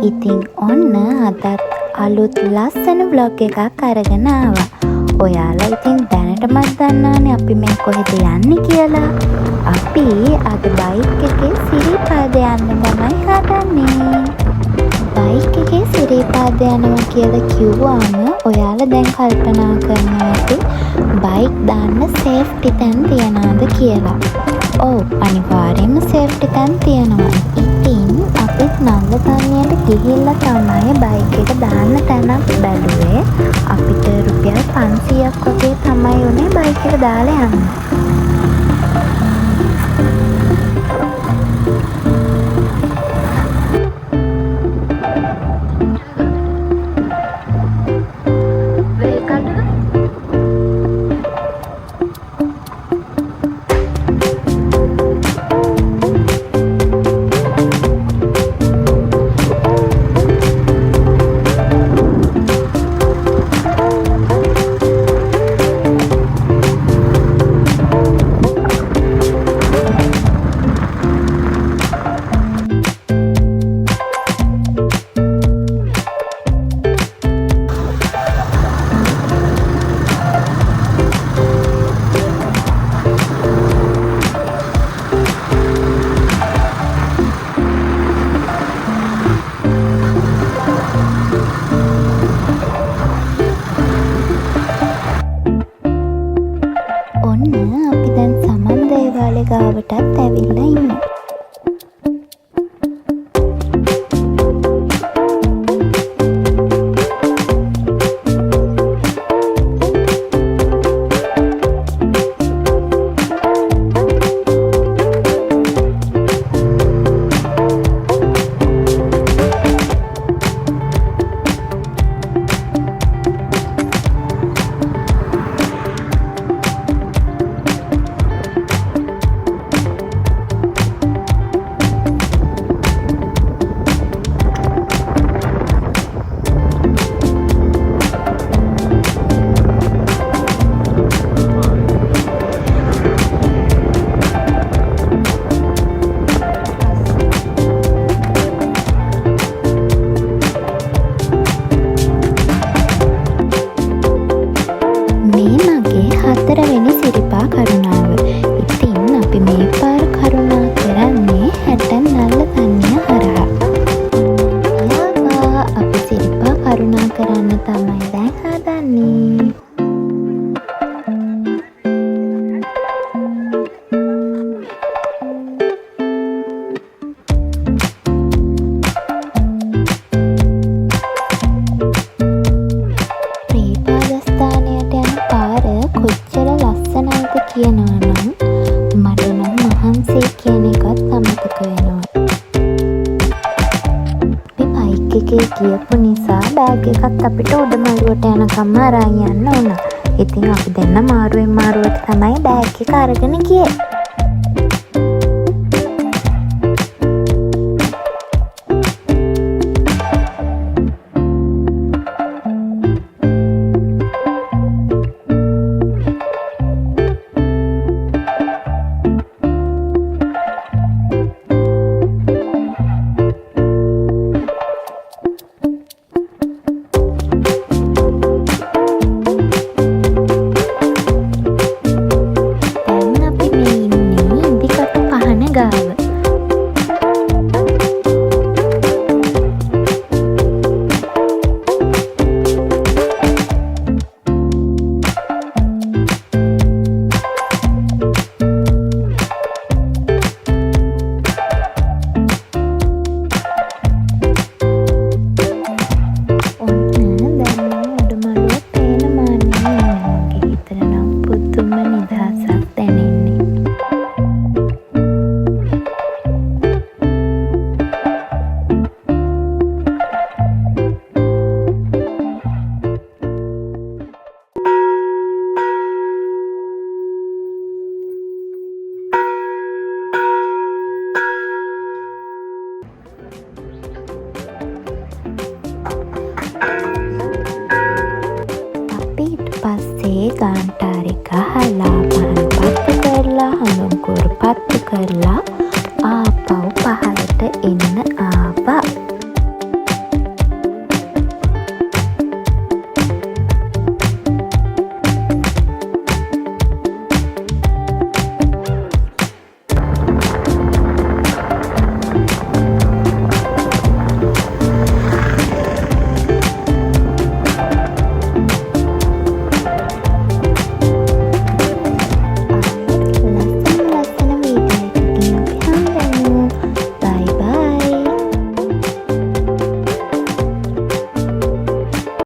ඉතින් ඔන්න අදත් අලුත් ලස්සන vlog එකක් අරගෙන ආවා. ඔයාලා ඉතින් දැනටමත් දන්නානේ අපි මේ කොහෙද යන්නේ කියලා. අපි අද බයික් එකේ සිරිපාද යන්න තමයි හදන්නේ. බයික් එකේ සිරිපාද යනවා කියලා කිව්වම ඔයාලා දැන් කල්පනා කරනවා ඇති බයික් දාන්න සේෆ්ටි තැන් තියනවාද කියලා. ඔව්, අනිවාර්යයෙන්ම සේෆ්ටි තැන් තියෙනවා. ඉතින් අපිත් නංගතන්නියට ගිහිල්ලා තමයි බයික් එක දාන්න තැනක් බැලුවේ. අපිට රුපියල් 500ක් වගේ තමයි උනේ බයික් එක දාලා යන්න. අපි දැන් සමන් දේවාලේ ගාවටත් ඇවිල්ලා ඉන්නවා. හතරවෙනි සිරිපා කරුණාව. ඉතින් අපි මේ පාර කරුණා කරන්නේ හැටන් නල්ලතන්නිය හරහා. යාවා, අපි සිරිපා කරුණා කරන්න තමයි දැන් හදන්නේ. කියනවා නම් මට නම් මහන්සිය කියන එකත් අමතක වෙනවා. අපි බයික් එකේ ගියපු නිසා බෑග් එකත් අපිට උඩමළුවට යනකම් අරන් යන්න වුණා. ඉතින් අපි දෙන්න මාරුවෙන් මාරුවට තමයි බෑග් එක අරගෙන ගියේ. පස්සේ ගාන්ටාරේ ගහලා